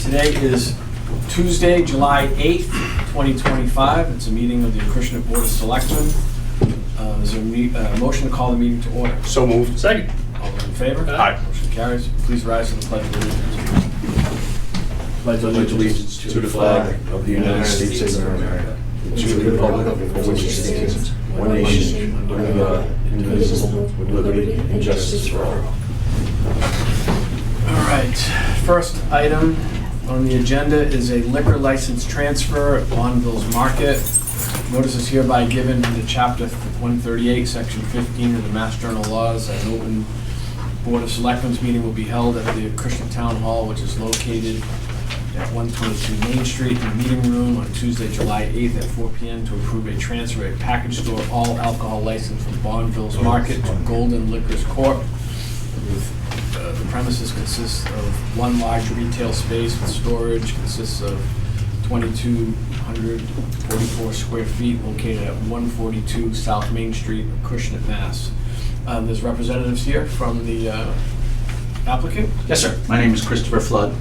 Today is Tuesday, July 8th, 2025. It's a meeting of the Acushnet Board of Selectmen. Is there a motion to call the meeting to order? So moved. Second. All those in favor? Aye. Motion carries. Please rise to the Pledge of Allegiance. Pledge allegiance to the flag of the United States of America, and to the republic for which it stands, one nation, under God, indivisible, with liberty and justice for all. All right. First item on the agenda is a liquor license transfer at Bonneville's Market. Notice is hereby given under Chapter 138, Section 15 of the Mass General Laws. An open Board of Selectmen's meeting will be held at the Acushnet Town Hall, which is located at 122 Main Street in the meeting room on Tuesday, July 8th at 4 p.m. to approve a transfer of a package store all alcohol license from Bonneville's Market to Golden Liquors Corp. The premises consists of one large retail space with storage, consists of 2,244 square feet located at 142 South Main Street, Acushnet, Mass. There's representatives here from the applicant. Yes, sir. My name is Christopher Flood,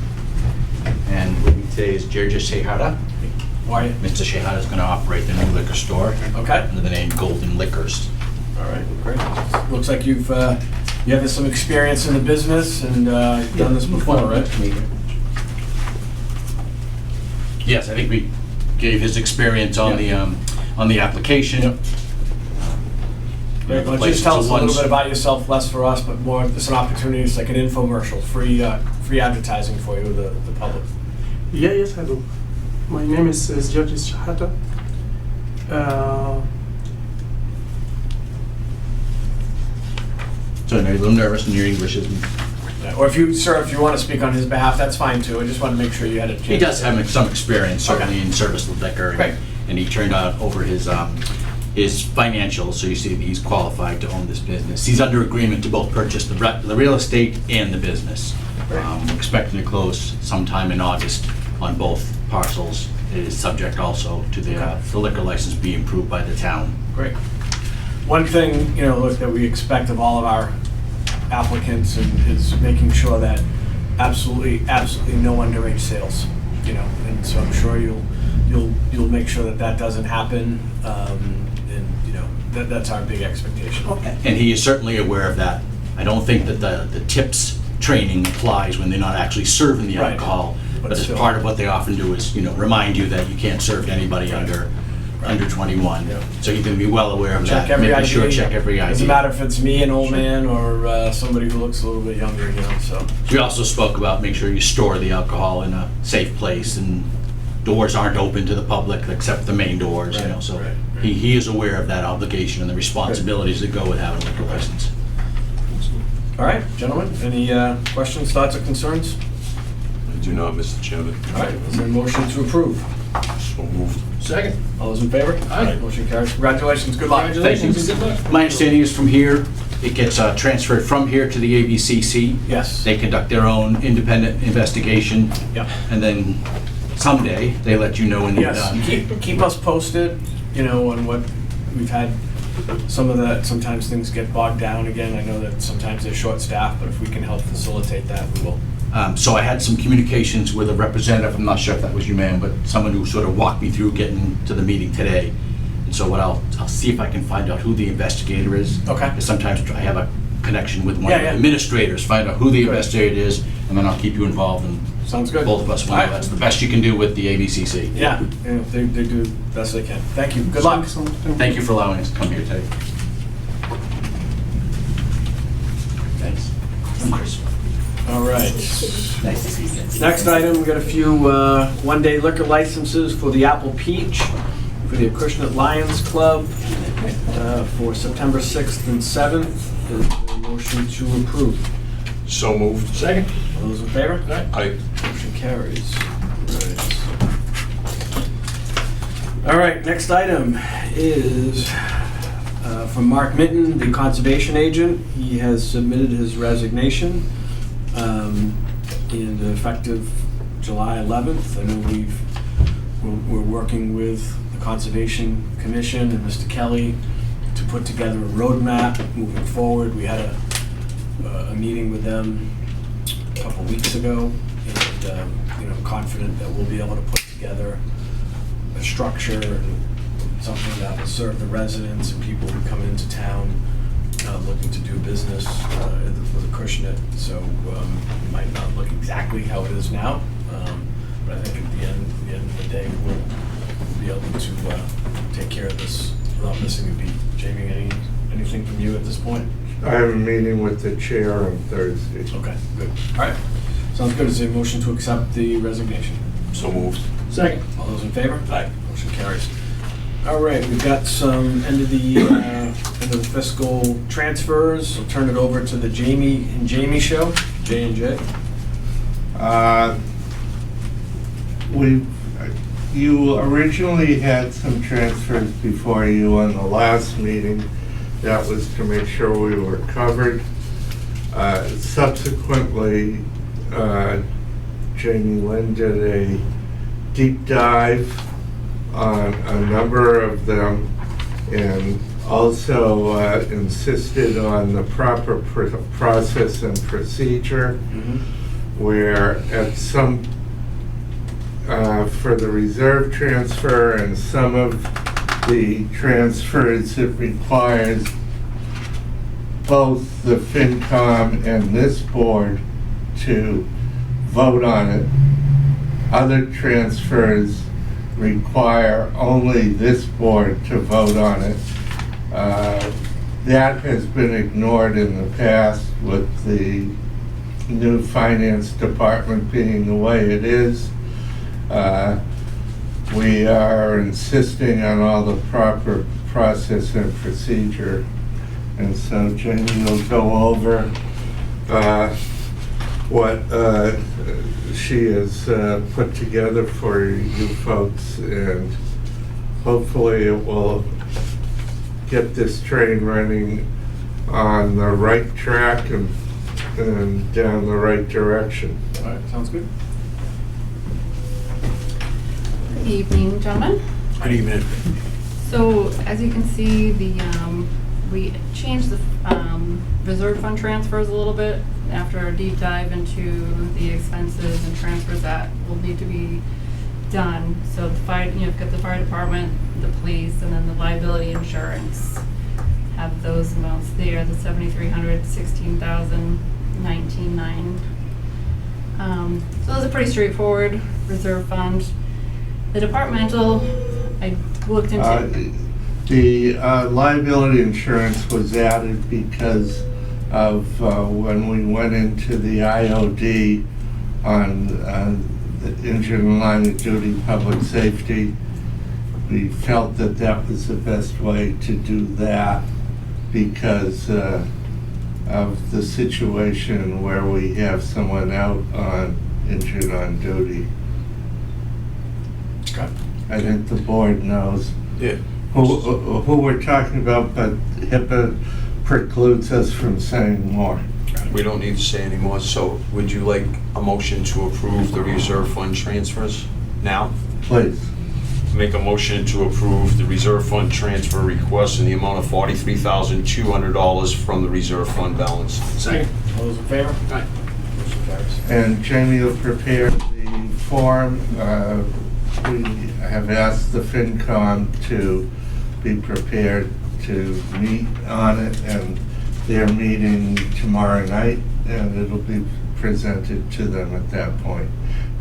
and with me today is Georgia Shehata. Why? Mr. Shehata is going to operate the new liquor store Okay. under the name Golden Liquors. All right, great. Looks like you have some experience in the business and you've done this before, right? Yes, I think we gave his experience on the application. Yep. Great. Why don't you just tell us a little bit about yourself, less for us, but more, it's an opportunity, it's like an infomercial, free advertising for you, the public. Yes, I do. My name is George Shahata. So I know you're a little nervous and your English isn't. Yeah, or if you want to speak on his behalf, that's fine too. I just want to make sure you had a chance. He does have some experience, certainly Okay. in service liquor, Great. and he turned out over his financials, so you see that he's qualified to own this business. He's under agreement to both purchase the real estate and the business. Great. We're expecting to close sometime in August on both parcels. It is subject also to the liquor license being approved by the town. Great. One thing, look, that we expect of all of our applicants is making sure that absolutely no underage sales, and so I'm sure you'll make sure that doesn't happen, and that's our big expectation. And he is certainly aware of that. I don't think that the tips training applies when they're not actually serving the Right. alcohol, but as still. part of what they often do is, remind you that you can't serve to anybody under 21. Yeah. So you can be well aware of Check that. every Making ID. sure, check every ID. Doesn't matter if it's me, an old man, or somebody who looks a little bit younger, so. We also spoke about make sure you store the alcohol in a safe place and doors aren't open to the public except the main doors, Right, so right. he is aware of that obligation and the responsibilities that go with having a liquor license. All right, gentlemen, any questions, thoughts, or concerns? I do not, Mr. Chairman. All right, is there a motion to approve? So moved. Second. All those in favor? Aye. Motion carries. Congratulations, good luck. Thank you. My understanding is from here, it gets transferred from here to the ABCC. Yes. They conduct their own independent investigation, Yep. and then someday they let you know when they're Yes, done. keep us posted, on what we've had. Some of that, sometimes things get bogged down again. I know that sometimes they're short-staffed, but if we can help facilitate that, we will. So I had some communications with a representative, I'm not sure if that was you, ma'am, but someone who sort of walked me through getting to the meeting today. And so I'll see if I can find out who the investigator is. Okay. Because sometimes I have a connection with one of the Yeah. administrators, find out who the Good. investigator is, and then I'll keep you involved, and Sounds good. both of us will know All right. that's the best you can do with the ABCC. Yeah, they do the best they can. Thank you. Good luck. Thank you for allowing us to come here today. Thanks. I'm Chris. All right. Nice to see you. Next item, we got a few one-day liquor licenses for the Apple Peach, for the Acushnet Lions Club, for September 6th and 7th. Is there a motion to approve? So moved. Second. All those in favor? Aye. Motion carries. All right, next item is from Mark Minton, the conservation agent. He has submitted his resignation, and effective July 11th. I know we're working with the Conservation Commission and Mr. Kelly to put together a roadmap moving forward. We had a meeting with them a couple weeks ago, and confident that we'll be able to put together a structure and something that will serve the residents and people who come into town looking to do business with Acushnet. So it might not look exactly how it is now, but I think at the end of the day, we'll be able to take care of this without missing a beat. Jamie, anything from you at this point? I have a meeting with the chair on Thursday. Okay, good. All right. Sounds good. Is there a motion to accept the resignation? So moved. Second. All those in favor? Aye. Motion carries. All right, we've got some end of the fiscal transfers. I'll turn it over to the Jamie and Jamie show, J&J. You originally had some transfers before you on the last meeting. That was to make sure we were covered. Subsequently, Jamie Lynn did a deep dive on a number of them and also insisted on the proper process and procedure, where at some for the reserve transfer and some of the transfers, it requires both the FinCom and this board to vote on it. Other transfers require only this board to vote on it. That has been ignored in the past with the new finance department being the way it is. We are insisting on all the proper process and procedure. And so Jamie will go over what she has put together for you folks, and hopefully it will get this train running on the right track and down the right direction. All right, sounds good. Good evening, gentlemen. Good evening. So as you can see, we changed the reserve fund transfers a little bit after our deep dive into the expenses and transfers that will need to be done. So the fire, you've got the fire department, the police, and then the liability insurance have those amounts there. The $7,300, $16,000, $19,900. So those are pretty straightforward. Reserve fund. The departmental, I looked into. The liability insurance was added because of when we went into the IOD on the engine and line of duty public safety. We felt that that was the best way to do that because of the situation where we have someone out on injured on duty. Okay. I think the board knows Yeah. who we're talking about, but HIPAA precludes us from saying more. We don't need to say any more, so would you like a motion to approve the reserve fund transfers now? Please. Make a motion to approve the reserve fund transfer request in the amount of $43,200 from the reserve fund balance. Second. All those in favor? Aye. Motion carries. And Jamie will prepare the form. We have asked the FinCom to be prepared to meet on it, and they're meeting tomorrow night, and it'll be presented to them at that point.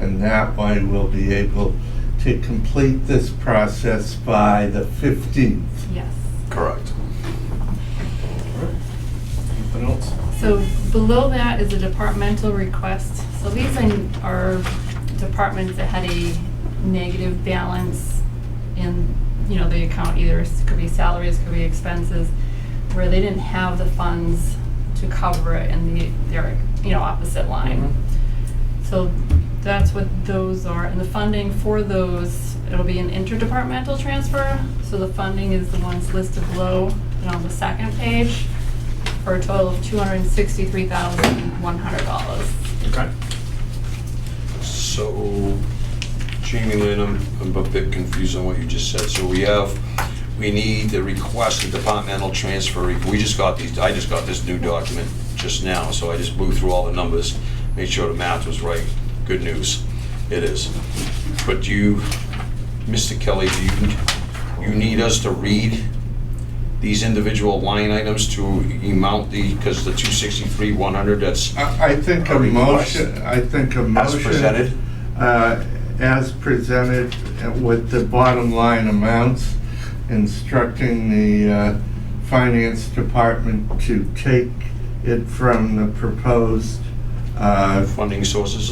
And that way we'll be able to complete this process by the 15th. Yes. Correct. All right. Anything else? So below that is a departmental request. So these are departments that had a negative balance in, the account. Either it could be salaries, could be expenses, where they didn't have the funds to cover it in their opposite line. So that's what those are. And the funding for those, it'll be an interdepartmental transfer. So the funding is the ones listed below and on the second page for a total of $263,100. Okay. So, Jamie Lynn, I'm a bit confused on what you just said. So we need to request a departmental transfer. I just got this new document just now, so I just blew through all the numbers, made sure the math was right. good news. It is. But Mr. Kelly, do you need us to read these individual line items to amount because the 263,100, that's I think a motion, as presented? As presented with the bottom line amounts, instructing the finance department to take it from the proposed Funding sources?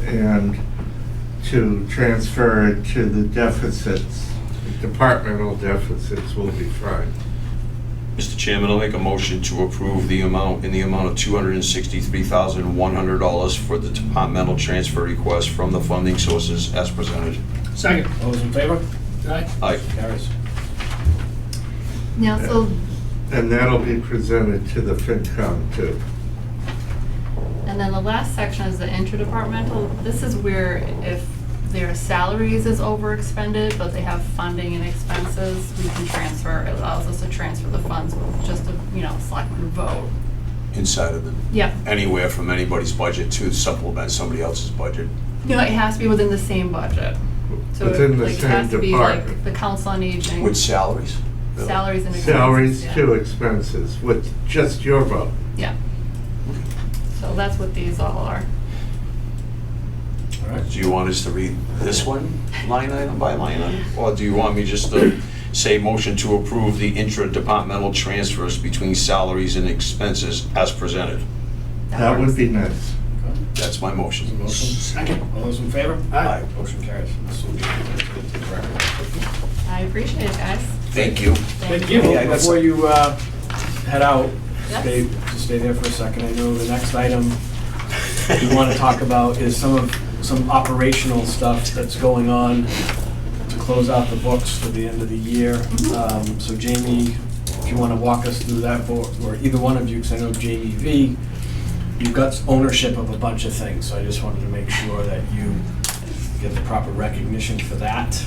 And to transfer it to the deficits. Departmental deficits will be fine. Mr. Chairman, I'll make a motion to approve the amount of $263,100 for the departmental transfer request from the funding sources as presented. Second. All those in favor? Aye. Carries. Now, so, And that'll be presented to the FinCom too. and then the last section is the interdepartmental. This is where if their salaries is over-expended, but they have funding and expenses, we can transfer, it allows us to transfer the funds with just a, selectman vote. Inside of Yep. anywhere from anybody's budget to supplement somebody else's budget. It has to be within the same budget. So Within the like, it same has to be like department. the council on aging, With salaries? salaries and expenses. Salaries yeah. to expenses with just your vote. Yeah. So that's what these all are. All right. Do you want us to read this one line item by line item? Or do you want me just to say motion to approve the intra-departmental transfers between salaries and expenses as presented? That would works. be nice. That's my motion. Motion. Second. All those in favor? Aye. Motion carries. This will be presented to the record. I appreciate it, guys. Thank you. Thank you. Yeah, that's- Before you head out, Yes. stay there for a second. I know the next item we want to talk about is some operational stuff that's going on to close out the books for the end of the year. So Jamie, if you want to walk us through that, or either one of you, because I know Jamie V, you've got ownership of a bunch of things, so I just wanted to make sure that you get the proper recognition for that.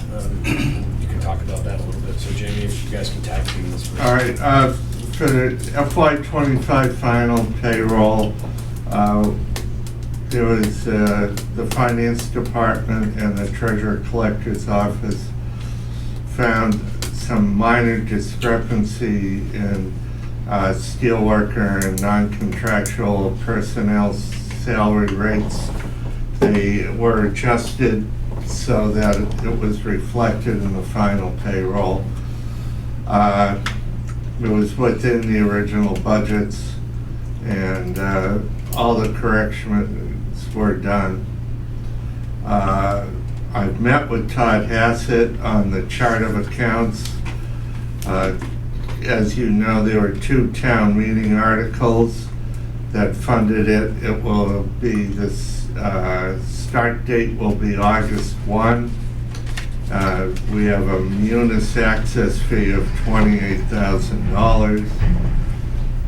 You can talk about that a little bit. So Jamie, if you guys can tag team this. All right, for the FY25 final payroll, there was the finance department and the treasurer collector's office found some minor discrepancy in steelworker and non-contractual personnel salary rates. They were adjusted so that it was reflected in the final payroll. It was within the original budgets, and all the corrections were done. I've met with Todd Hassett on the chart of accounts. As you know, there were 2 town meeting articles that funded it. It will be this start date will be August 1. We have a munis access fee of $28,000.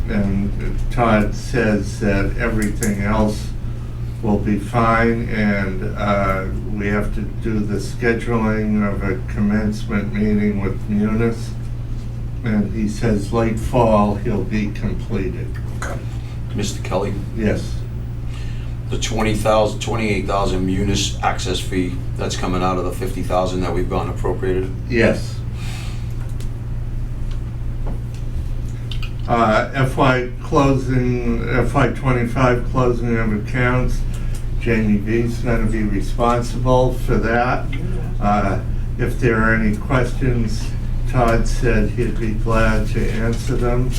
And Todd says that everything else will be fine, and we have to do the scheduling of a commencement meeting with munis. And he says late fall he'll be completed. Okay. Mr. Kelly, Yes. the 28,000 munis access fee, that's coming out of the 50,000 that we've gotten appropriated? Yes. FY25 closing of accounts, Jamie V's going to be responsible for that. If there are any questions, Todd said he'd be glad to answer them.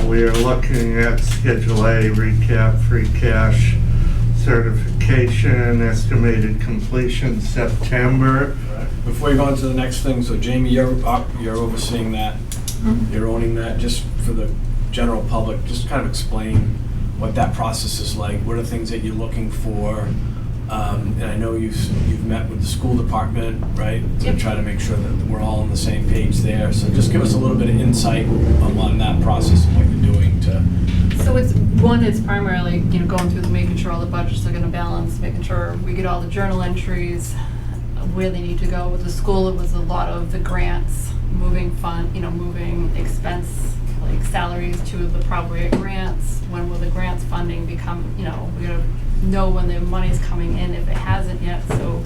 We are looking at Schedule A, recap, free cash, certification, estimated completion September. Before you go on to the next thing, so Jamie, you're overseeing that. You're owning that. Just for the general public, just kind of explain what that process is like. What are the things that you're looking for? And I know you've met with the school department, right? To Yep. try to make sure that we're all on the same page there. So just give us a little bit of insight on that process and what you're doing to. So it's primarily, going through making sure all the budgets are gonna balance, making sure we get all the journal entries where they need to go. With the school, it was a lot of the grants, moving expense, like salaries to the appropriate grants. When will the grants funding become, we gotta know when the money's coming in if it hasn't yet, so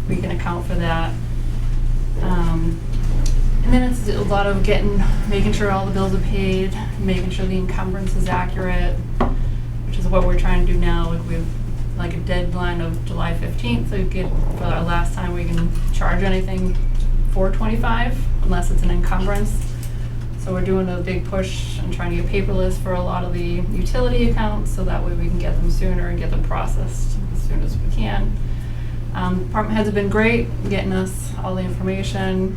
we can account for that. And then it's a lot of making sure all the bills are paid, making sure the encumbrance is accurate, which is what we're trying to do now. Like we have like a deadline of July 15th, so for our last time we can charge anything for 25 unless it's an encumbrance. So we're doing a big push and trying to get paperless for a lot of the utility accounts, so that way we can get them sooner and get them processed as soon as we can. Department heads have been great getting us all the information,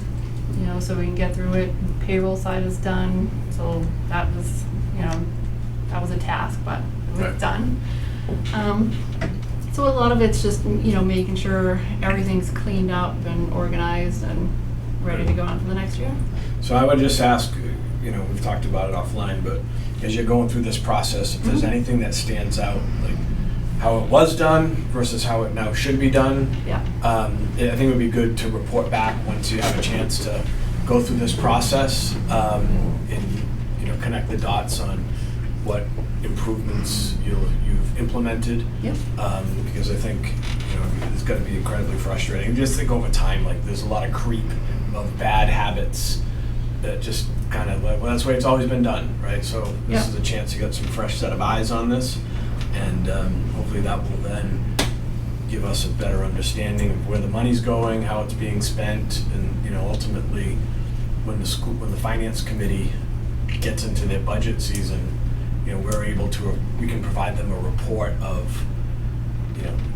so we can get through it. Payroll side is done, so that was, that was a task, but it was Right. done. So a lot of it's just, making sure everything's cleaned up and organized and ready to go on for the next year. So I would just ask, we've talked about it offline, but as you're going through this process, if there's anything that stands out, like how it was done versus how it now should be done, Yeah. I think it would be good to report back once you have a chance to go through this process, and connect the dots on what improvements you've implemented. Yep. Because I think it's going to be incredibly frustrating. Just think over time, like there's a lot of creep of bad habits that just kind of that's the way it's always been done, right? So this is a chance to get some fresh set of eyes on this, and hopefully that will then give us a better understanding of where the money's going, how it's being spent, and ultimately when the finance committee gets into their budget season, we can provide them a report of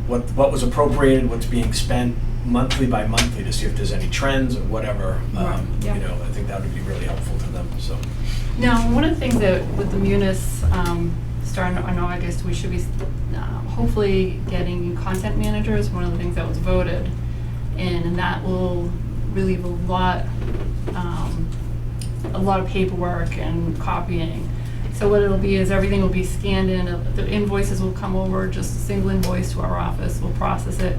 what was appropriated, what's being spent monthly by monthly, to see if there's any trends or whatever. Right, yeah. I think that would be really helpful to them. So Now, one of the things that with the munis starting in August, we should be hopefully getting content managers. One of the things that was voted in, and that will relieve a lot of paperwork and copying. So what it'll be is everything will be scanned in. The invoices will come over, just a single invoice to our office. We'll process it,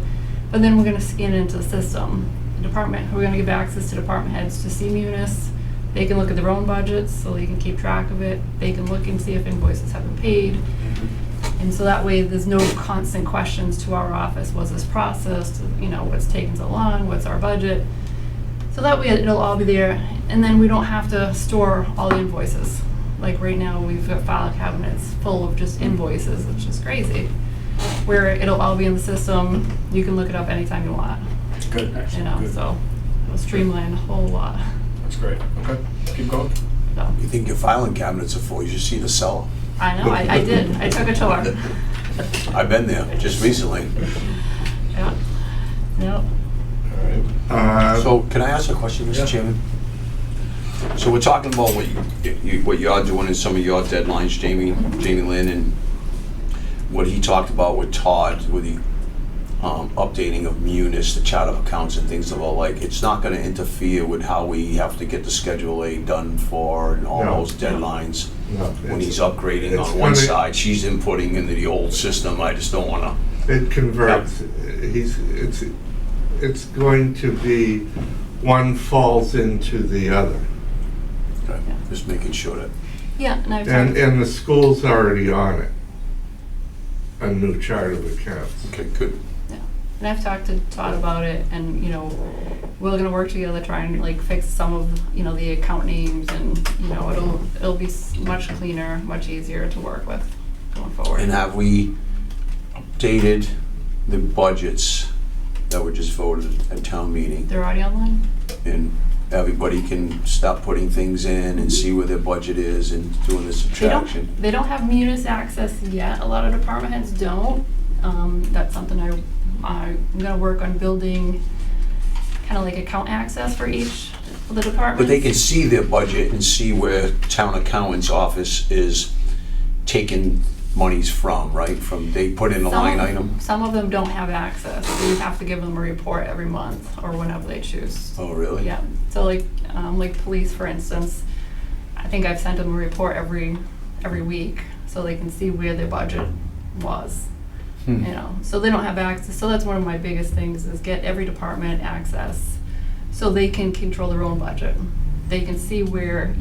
but then we're going to scan it into the system. We're going to give access to department heads to see munis. They can look at their own budgets, so they can keep track of it. They can look and see if invoices have been paid. And so that way there's no constant questions to our office. Was this processed? What's taking so long? What's our budget? So that way it'll all be there. And then we don't have to store all the invoices. Like right now we've got file cabinets full of just invoices, which is crazy. Where it'll all be in the system. You can look it up anytime you want. good. Good. So it'll streamline a whole lot. That's great. Okay, keep going. So, You think your filing cabinets are full, you should see the cellar. I know, I did. I took a tour. I've been there just recently. Yeah. Yep. All right. So can I ask a question, Mr. Yeah. Chairman? So we're talking about what you're doing in some of your deadlines, Jamie Lynn, and what he talked about with Todd, with the updating of munis, the chart of accounts and things of all like. It's not gonna interfere with how we have to get the Schedule A done for and all No. those deadlines. No, When he's it's- upgrading it's on one gonna- side, she's inputting into the old system. I just don't wanna. It converts. It's going to be one falls into the other. Okay, just making sure that. Yeah, and I've And, talked, and the school's already on it. A new chart of accounts. Okay, good. yeah. And I've talked to Todd about it, and we're gonna work together, try and fix some of the account names, and it'll be much cleaner, much easier to work with going forward. And have we updated the budgets that were just voted at town meeting? They're already online. And everybody can stop putting things in and see where their budget is and doing the subtraction? They don't have munis access yet. A lot of department heads don't. That's something I'm gonna work on building, kind of like account access for each of the departments. But they can see their budget and see where town accountant's office is taking monies from, right? They put in a line item? Some of them don't have access. We have to give them a report every month or whenever they choose. Oh, really? Yeah. So like police, for instance, I think I've sent them a report every week, so they can see where their budget was. So they don't have access. So that's one of my biggest things, is get every department access so they can control their own budget. They can see where,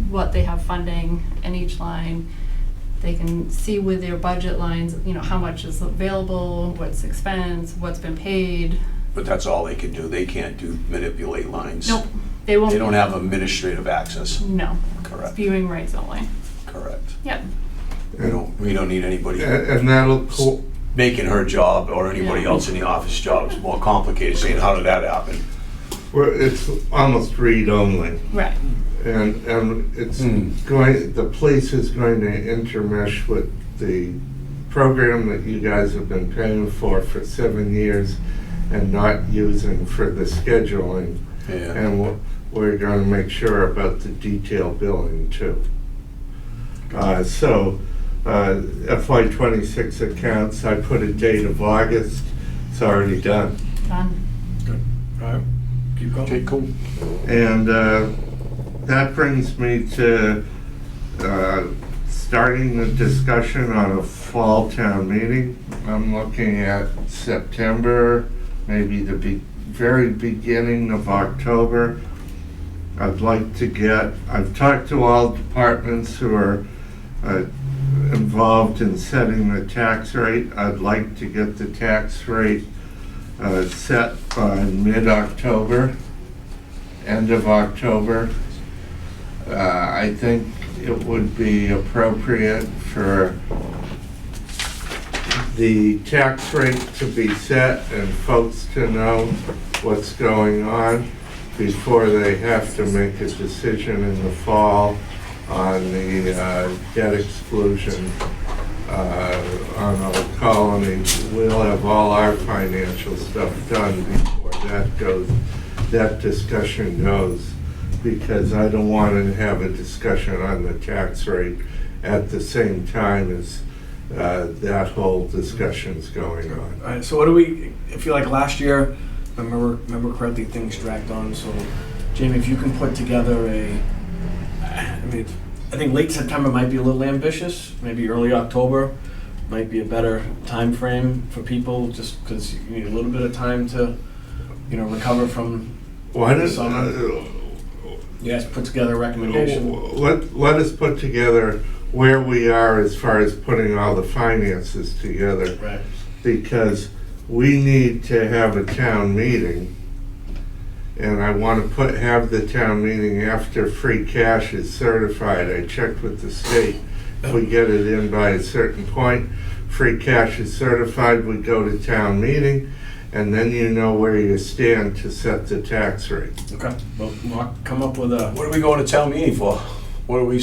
what they have funding in each line. they can see with their budget lines, you know, how much is available, what's expense, what's been paid. But that's all they can do. They can't manipulate lines. Nope, they won't. They don't have administrative access. No, Correct. viewing rights only. Correct. Yep. We don't need anybody And that'll, making her job or anybody Yeah. else in the office job is more complicated, saying, how did that happen? it's almost read-only. Right. And it's going, the police is going to intermesh with the program that you guys have been paying for 7 years and not using for the scheduling. Yeah. And we're going to make sure about the detail billing too. So FY26 accounts, I put a date of August, it's already done. Done. Good. All right, keep going. Okay, cool. And that brings me to starting the discussion on a fall town meeting. I'm looking at September, maybe the very beginning of October. I've talked to all departments who are involved in setting the tax rate. I'd like to get the tax rate set by mid-October, end of October. I think it would be appropriate for the tax rate to be set and folks to know what's going on before they have to make a decision in the fall on the debt exclusion on Old Colony. We'll have all our financial stuff done before that discussion goes, because I don't want to have a discussion on the tax rate at the same time as that whole discussion's going on. All right, so what do we, I feel like last year, if I remember correctly, things dragged on, so Jamie, if you can put together I think late September might be a little ambitious, maybe early October might be a better time frame for people, just because you need a little bit of time to, recover from the summer. You guys put together a recommendation? Let us put together where we are as far as putting all the finances together. Right. Because we need to have a town meeting, and I want to have the town meeting after free cash is certified. I checked with the state. If we get it in by a certain point, free cash is certified, we go to town meeting, and then you know where you stand to set the tax rate. Okay, well, Mark, come up with a... What are we going to town meeting for? What are we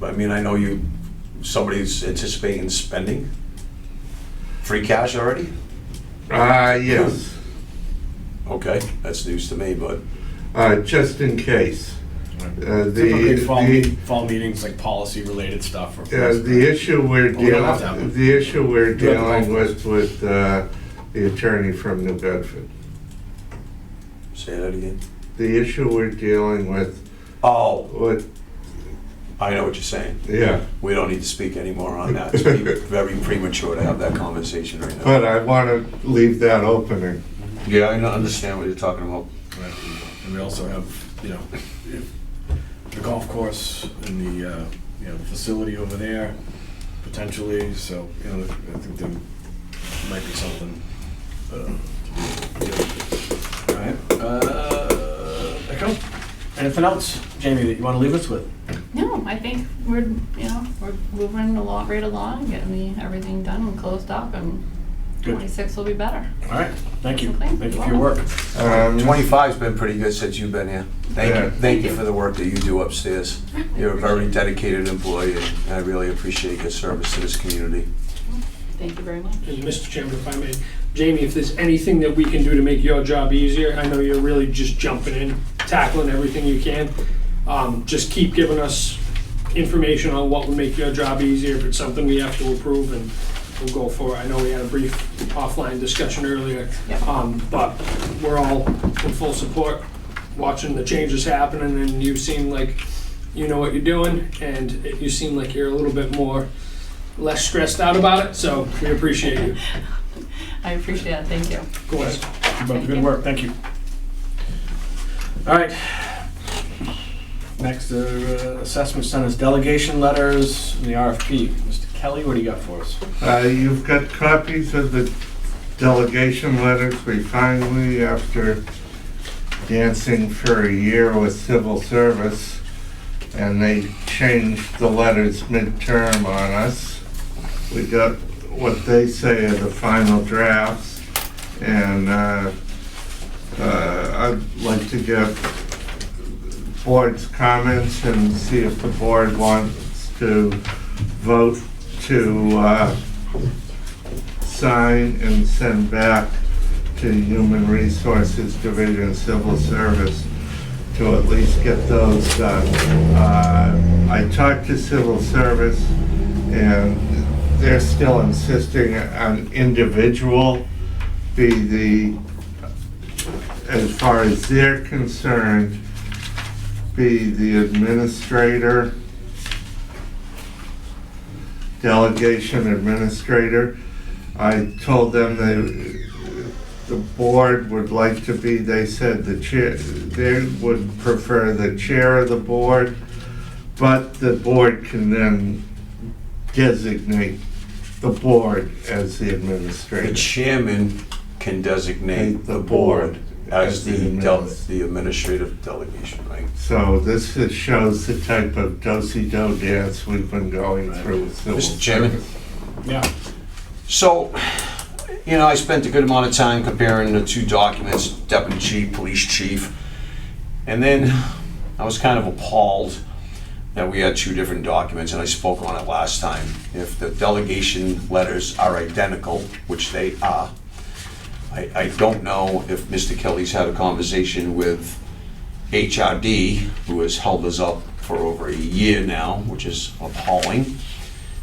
I know somebody's anticipating spending free cash already? Yes, Okay, that's news to me, but just in case. Typically fall meetings, like policy-related stuff. The issue we're Well, we don't have to have one. dealing with the attorney from New Bedford. say that again. The issue we're dealing with, Oh, with, I know what you're saying. yeah. We don't need to speak anymore on that. It's very premariture to have that conversation right now. But I want to leave that opening. Yeah, I understand what you're talking about. Right. And we also have, the golf course and the, facility over there, potentially, so, I think there might be something to do. All right, Echo? Anything else, Jamie, that you want to leave us with? No, I think we're moving right along, getting everything done and closed up, and Good. 26 will be better. All right, thank you. Okay. Thank you for your work. 25's been pretty good since you've been here. Yeah. Thank you for the work that you do upstairs. You're a very dedicated employee, and I really appreciate your service to this community. Thank you very much. And Mr. Chairman, if I may, Jamie, if there's anything that we can do to make your job easier, I know you're really just jumping in, tackling everything you can. Just keep giving us information on what would make your job easier. If it's something we have to approve, and we'll go for it. I know we had a brief offline discussion earlier, but we're all in full support, watching the changes happening, and you seem like you know what you're doing, and you seem like you're a little bit less stressed out about it, so we appreciate you. I appreciate it, thank you. Of course. Keep up the good work, thank you. All right. Next, assessment centers delegation letters and the RFP. Mr. Kelly, what do you got for us? You've got copies of the delegation letters. We finally, after dancing for a year with civil service, and they changed the letters midterm on us. We got what they say are the final drafts, and I'd like to get board's comments and see if the board wants to vote to sign and send back to Human Resources Division Civil Service to at least get those done. I talked to Civil Service and they're still insisting on individual be the, as far as they're concerned, be the administrator, delegation administrator. I told them the board would like to be, they said the chair, they would prefer the chair of the board, but the board can then designate the board as the administrator. The chairman can designate the board as the administrative delegation, right? So this shows the type of do-si-do dance we've been going through with civil Mr. Chairman? service. Yeah. So, you know, I spent a good amount of time comparing the two documents, deputy chief, police chief, and then I was kind of appalled that we had two different documents, and I spoke on it last time. If the delegation letters are identical, which they are, I don't know if Mr. Kelly's had a conversation with HRD, who has held us up for over a year now, which is appalling,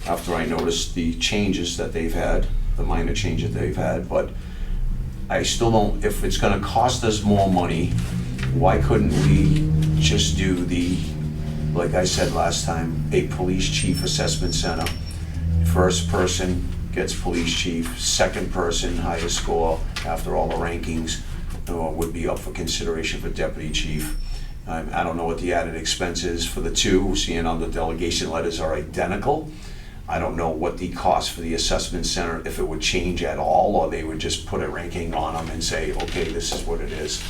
after I noticed the changes that they've had, the minor changes they've had, but I still don't, if it's gonna cost us more money, why couldn't we just do the, like I said last time, a police chief assessment center? First person gets police chief, second person, highest score after all the rankings would be up for consideration for deputy chief. I don't know what the added expense is for the two, seeing on the delegation letters are identical. I don't know what the cost for the assessment center, if it would change at all, or they would just put a ranking on them and say, okay, this is what it is.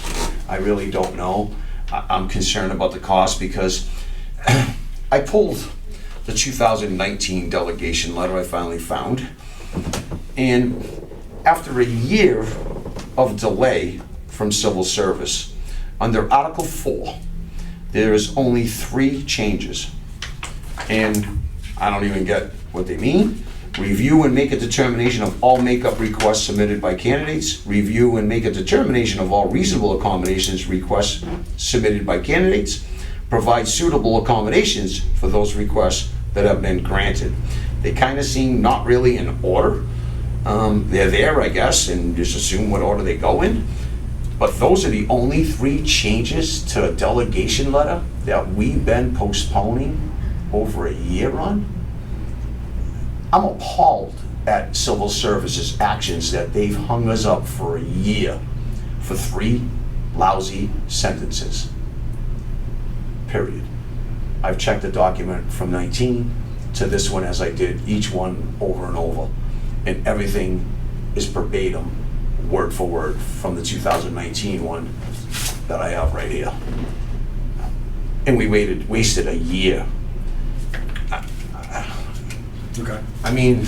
I really don't know. I'm concerned about the cost because I pulled the 2019 delegation letter I finally found. And after a year of delay from civil service, under Article 4, there is only 3 changes. And I don't even get what they mean. Review and make a determination of all makeup requests submitted by candidates. Review and make a determination of all reasonable accommodations requests submitted by candidates. Provide suitable accommodations for those requests that have been granted. They kind of seem not really in order. They're there, I guess, and just assume what order they go in. But those are the only 3 changes to a delegation letter that we've been postponing over a year on. I'm appalled at civil services actions that they've hung us up for a year for 3 lousy sentences. Period. I've checked the document from 19 to this one as I did each one over and over, and everything is verbatim, word for word, from the 2019 one that I have right here. And we wasted a year. Okay. I mean,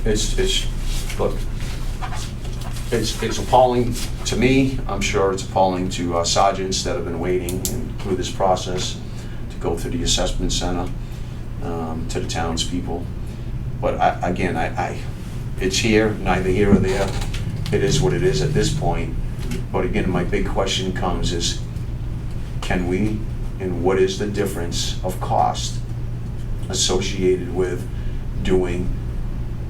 look, it's appalling to me. I'm sure it's appalling to sergeants that have been waiting and through this process to go through the assessment center, to the townspeople. But again, it's here, neither here or there. It is what it is at this point. But again, my big question comes is, can we, and what is the difference of cost associated with doing,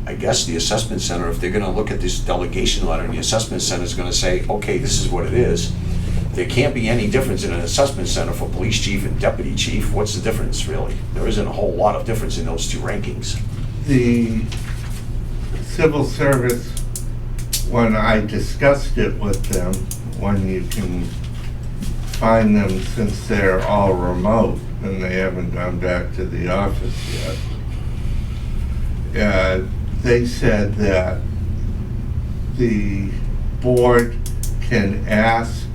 I guess, the assessment center? If they're gonna look at this delegation letter and the assessment center is gonna say, okay, this is what it is, there can't be any difference in an assessment center for police chief and deputy chief. What's the difference, really? There isn't a whole lot of difference in those 2 rankings. The civil service, when I discussed it with them, when you can find them since they're all remote and they haven't gone back to the office yet. They said that the board can ask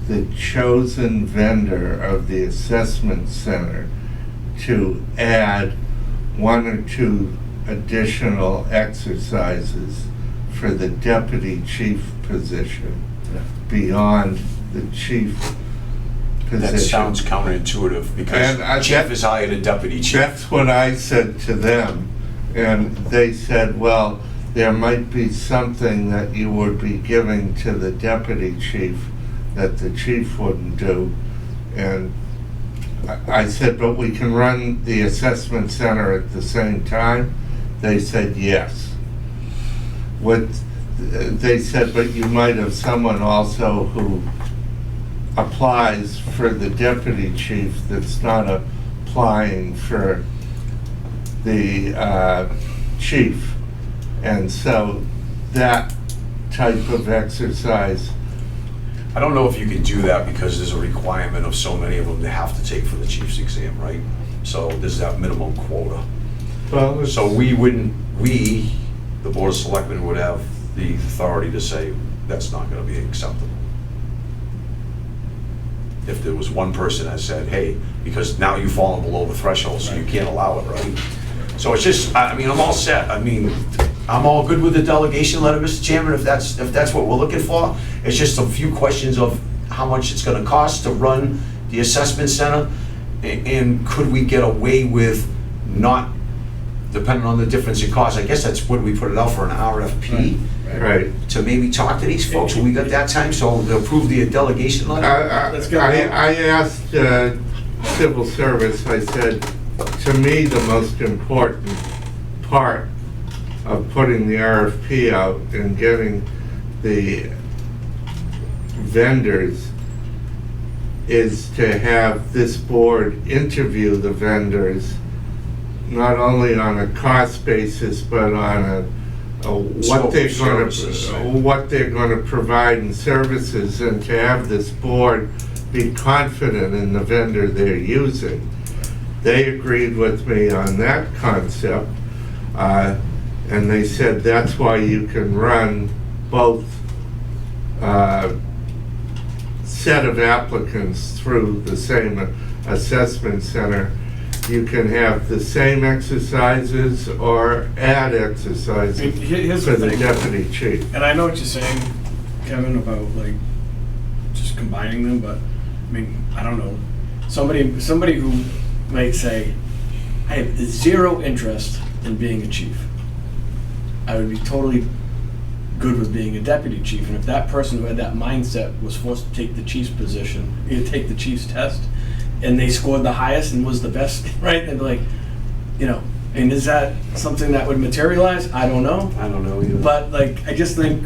the chosen vendor of the assessment center to add 1 or 2 additional exercises for the deputy chief position beyond the chief position. That sounds counterintuitive, because And chief is higher than deputy chief. That's what I said to them, and they said, well, there might be something that you would be giving to the deputy chief that the chief wouldn't do. And I said, but we can run the assessment center at the same time? They said, yes. They said, but you might have someone also who applies for the deputy chief that's not applying for the chief. And so that type of exercise. I don't know if you can do that because there's a requirement of so many of them they have to take for the chief's exam, right? So there's that minimum quota. Well, So we, the Board of Selectmen, would have the authority to say that's not gonna be acceptable. If there was one person that said, hey, because now you've fallen below the threshold, so you can't allow it, right? So it's just, I mean, I'm all set. I mean, I'm all good with the delegation letter, Mr. Chairman, if that's what we're looking for. It's just a few questions of how much it's gonna cost to run the assessment center, and could we get away with not, depending on the difference in cost, I guess that's what we put it out for, an RFP, right. to maybe talk to these folks when we got that time, so they'll approve the delegation letter? I asked civil service, I said, to me, the most important part of putting the RFP out and getting the vendors is to have this board interview the vendors, not only on a cost basis, but on what they're going to provide in services, and to have this board be confident in the vendor they're using. They agreed with me on that concept, and they said that's why you can run both set of applicants through the same assessment center. You can have the same exercises or add exercises Here's for the the thing. deputy chief. And I know what you're saying, Kevin, about like just combining them, but I mean, I don't know. Somebody who might say, I have zero interest in being a chief. I would be totally good with being a deputy chief. And if that person who had that mindset was forced to take the chief's position, take the chief's test, and they scored the highest and was the best, right? They'd be like, and is that something that would materialize? I don't know. I don't know either. But like, I just think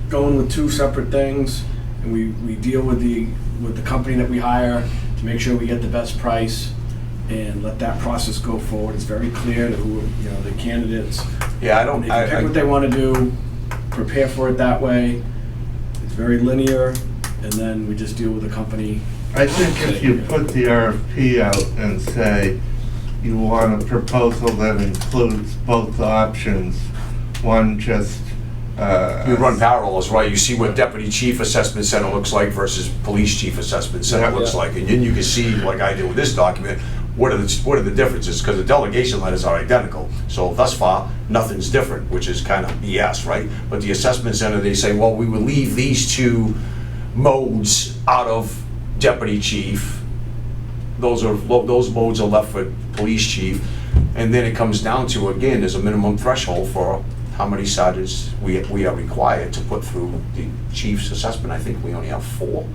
going with 2 separate things, and we deal with the company that we hire to make sure we get the best price, and let that process go forward. It's very clear to who, the candidates. Yeah, I don't, They can pick what they want to do, prepare for it that way. It's very linear, and then we just deal with the company. I think if you put the RFP out and say you want a proposal that includes both options, one just we run parallels, right? You see what deputy chief assessment center looks like versus police chief assessment center looks like, and then you can see, like I did with this document, what are the differences? Because the delegation letters are identical. So thus far, nothing's different, which is kind of BS, right? But the assessment center, they say, well, we will leave these 2 modes out of deputy chief. Those modes are left for police chief. And then it comes down to, again, there's a minimum threshold for how many sergeants we are required to put through the chief's assessment. I think we only have 4.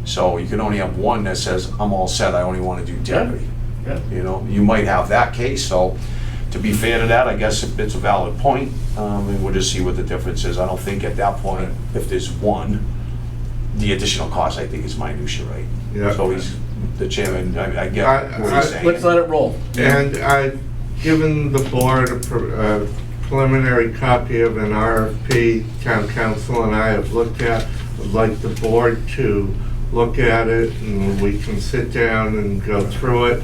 So you can only have one that says, I'm all set, I only want to do deputy. Yeah. You might have that case, so to be fair to that, I guess it's a valid point, and we'll just see what the difference is. I don't think at that point, if there's one, the additional cost, I think, is minutia, right? Yeah. So he's, the chairman, I get what he's saying. Let's let it roll. And I've given the board a preliminary copy of an RFP town council and I have looked at. I'd like the board to look at it, and we can sit down and go through it.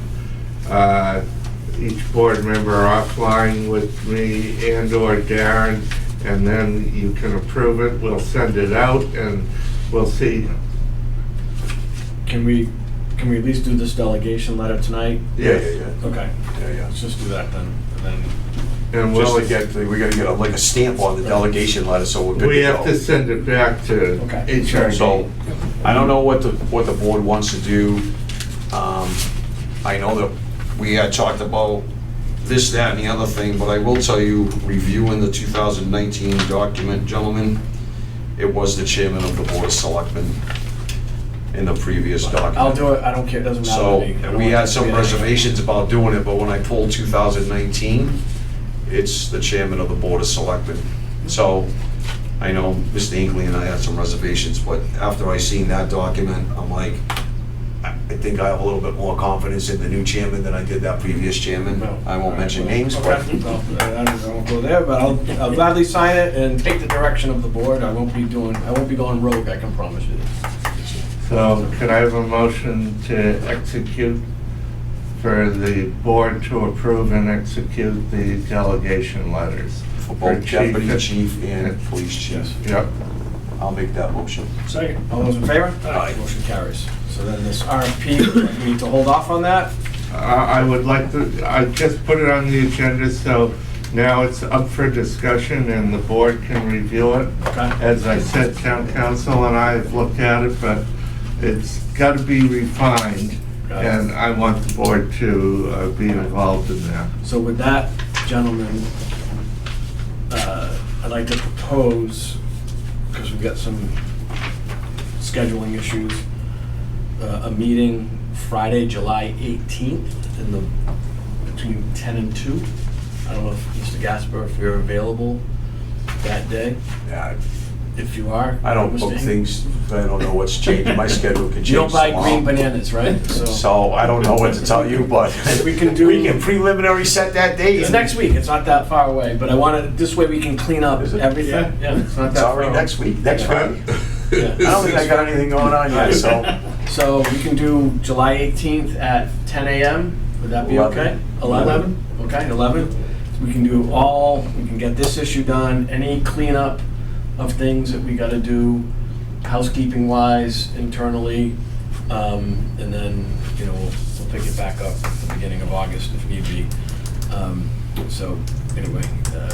Each board member offline with me and/or Darren, and then you can approve it. We'll send it out, and we'll see. Can we at least do this delegation letter tonight? Yeah. Okay, Yeah. let's just do that then, and then, And Just we'll, to get, we gotta get like a stamp on the delegation letter, so we're good to go. we have to send it back to Okay. HRD. So, I don't know what the board wants to do. I know that we had talked about this, that, and the other thing, but I will tell you, reviewing the 2019 document, gentlemen, it was the chairman of the Board of Selectmen in the previous document. I'll do it, I don't care, it doesn't matter So, to me. I don't we want had that to some be reservations about doing it, but when I pulled 2019, it's the chairman of the Board of Selectmen. So, I know Mr. Hinckley and I had some reservations, but after I seen that document, I'm like, I think I have a little bit more confidence in the new chairman than I did that previous chairman. No. I won't mention names, but Okay, well, I won't go there, but I'll gladly sign it and take the direction of the board. I won't be going rogue, I can promise you. So could I have a motion to execute, for the board to approve and execute the delegation letters? for both chief deputy and- chief and police chief. Yep. I'll make that motion. Second. All those in favor? Aye. Motion carries. So then this RFP, we need to hold off on that? I would like to, I just put it on the agenda, so now it's up for discussion and the board can review it. Okay. As I said, town council and I have looked at it, but it's got to be refined, Got it. and I want the board to be involved in that. So with that, gentlemen, I'd like to propose, because we've got some scheduling issues, a meeting Friday, July 18th, between 10 and 2. I don't know if, Mr. Gasper, if you're available that day. Yeah, If you are. I don't Mr. book Hinckley. things, I don't know what's changing, my schedule can change You don't buy tomorrow. green bananas, right? So I don't know what to tell you, but We can do- we can preliminary set that date. It's next week, it's not that far away, but I wanted, this way we can clean up Is it? everything. Yeah, it's not It's that far already away. next week, next Yeah. week. Yeah. I don't think I got anything going on yet, so. So we can do July 18th at 10 a.m. Would that be 11. okay? 11? Okay, 11. We can do we can get this issue done, any cleanup of things that we gotta do housekeeping wise internally. And then, we'll pick it back up at the beginning of August if need be. So anyway,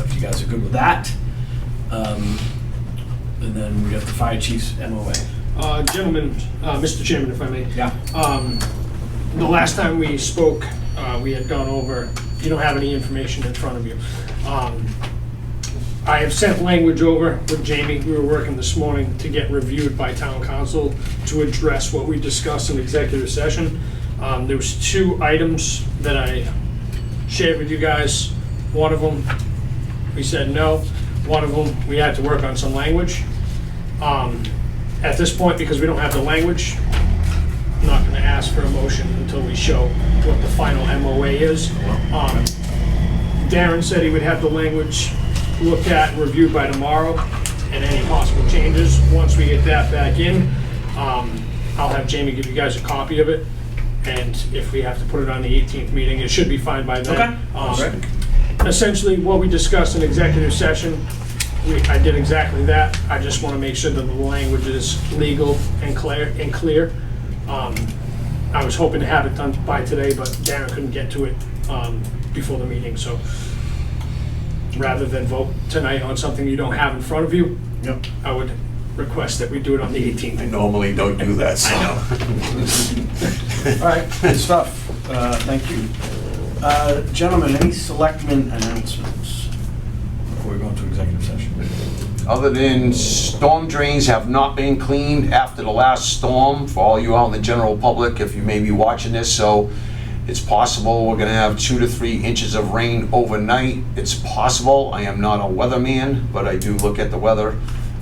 if you guys are good with that. And then we got the fire chief's MOA. Gentlemen, Mr. Chairman, if I may. Yeah. The last time we spoke, we had gone over, you don't have any information in front of you. I have sent language over with Jamie. We were working this morning to get reviewed by town council to address what we discussed in executive session. There was 2 items that I shared with you guys. One of them, we said no. One of them, we had to work on some language. At this point, because we don't have the language, I'm not gonna ask for a motion until we show what the final MOA is. Darren said he would have the language looked at and reviewed by tomorrow, and any possible changes. Once we get that back in, I'll have Jamie give you guys a copy of it, and if we have to put it on the 18th meeting, it should be fine by then. Okay. Essentially, what we discussed in executive session, I did exactly that. I just want to make sure that the language is legal and clear. I was hoping to have it done by today, but Darren couldn't get to it before the meeting, so rather than vote tonight on something you don't have in front of you, Yep. I would request that we do it on the 18th. I normally don't do that, so. All right, good stuff. Thank you. Gentlemen, any selectmen announcements before we go into executive session? Other than storm drains have not been cleaned after the last storm, for all you out in the general public, if you may be watching this, so it's possible we're gonna have 2 to 3 inches of rain overnight. It's possible, I am not a weatherman, but I do look at the weather.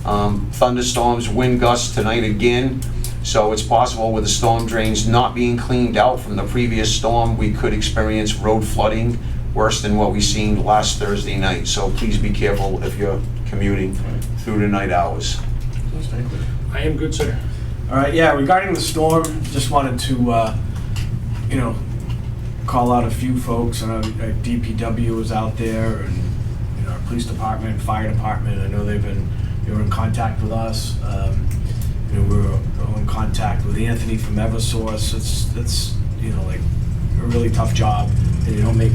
Thunderstorms, wind gusts tonight again, so it's possible with the storm drains not being cleaned out from the previous storm, we could experience road flooding worse than what we seen last Thursday night. So please be careful if you're commuting through the night hours. I am good, sir. All right, yeah, regarding the storm, just wanted to, you know, call out a few folks. Our DPW was out there, and, you know, our police department, fire department, I know they were in contact with us. You know, we were in contact with Anthony from Eversource. It's, you know, like, a really tough job. They don't make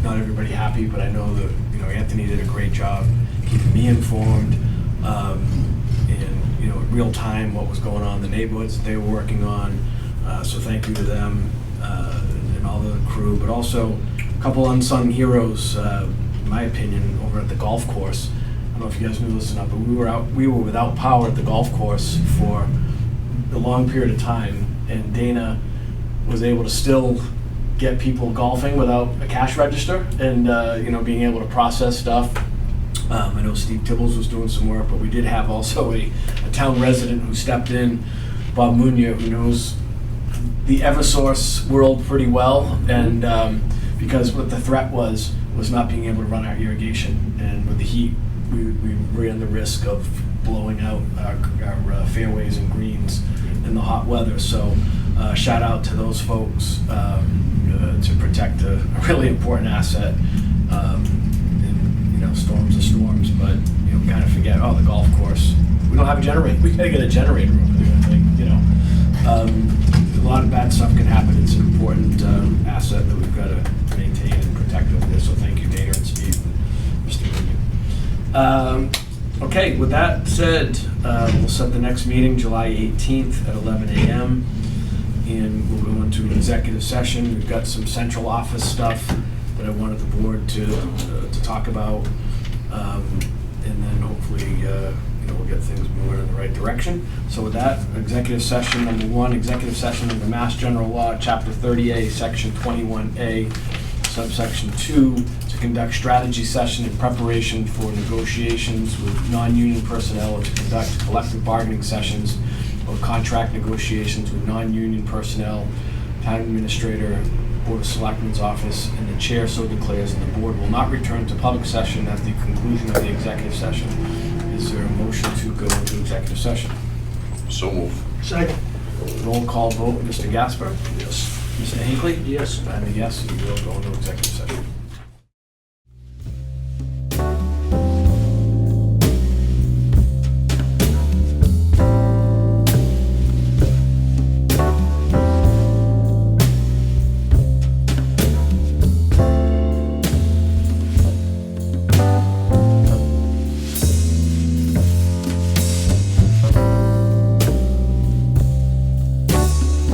not everybody happy, but I know that, you know, Anthony did a great job keeping me informed, and, you know, in real time, what was going on in the neighborhoods that they were working on. So thank you to them, and all the crew, but also a couple unsung heroes, in my opinion, over at the golf course. I don't know if you guys knew this or not, but we were without power at the golf course for a long period of time, and Dana was able to still get people golfing without a cash register, and you know, being able to process stuff. I know Steve Tibbles was doing some work, but we did have also a town resident who stepped in, Bob Munya, who knows the Eversource world pretty well, and because what the threat was not being able to run our irrigation, and with the heat, we ran the risk of blowing out our fairways and greens in the hot weather. So shout out to those folks to protect a really important asset. And, you know, storms are storms, but, you know, kind of forget, oh, the golf course, we don't have a generator. We gotta get a generator over there. Like, you know, a lot of bad stuff can happen. It's an important asset that we've got to maintain and protect over there. So thank you, Dana and Steve and Mr. Newman. Okay, with that said, we'll set the next meeting July 18th at 11 a.m. and we'll go into executive session. We've got some central office stuff that I wanted the board to talk about, and then hopefully you know, we'll get things moving in the right direction. So with that, executive session number 1, executive session under Mass General Law, Chapter 30A, Section 21A, subsection 2, to conduct strategy session in preparation for negotiations with non-union personnel, or to conduct collective bargaining sessions or contract negotiations with non-union personnel, town administrator, Board of Selectmen's office, and the chair so declares, and the board will not return to public session at the conclusion of the executive session. Is there a motion to go into executive session? So move. Second. Roll call vote, Mr. Gasper? Yes. Mr. Hinckley? Yes. I'm a yes, we will go into executive session.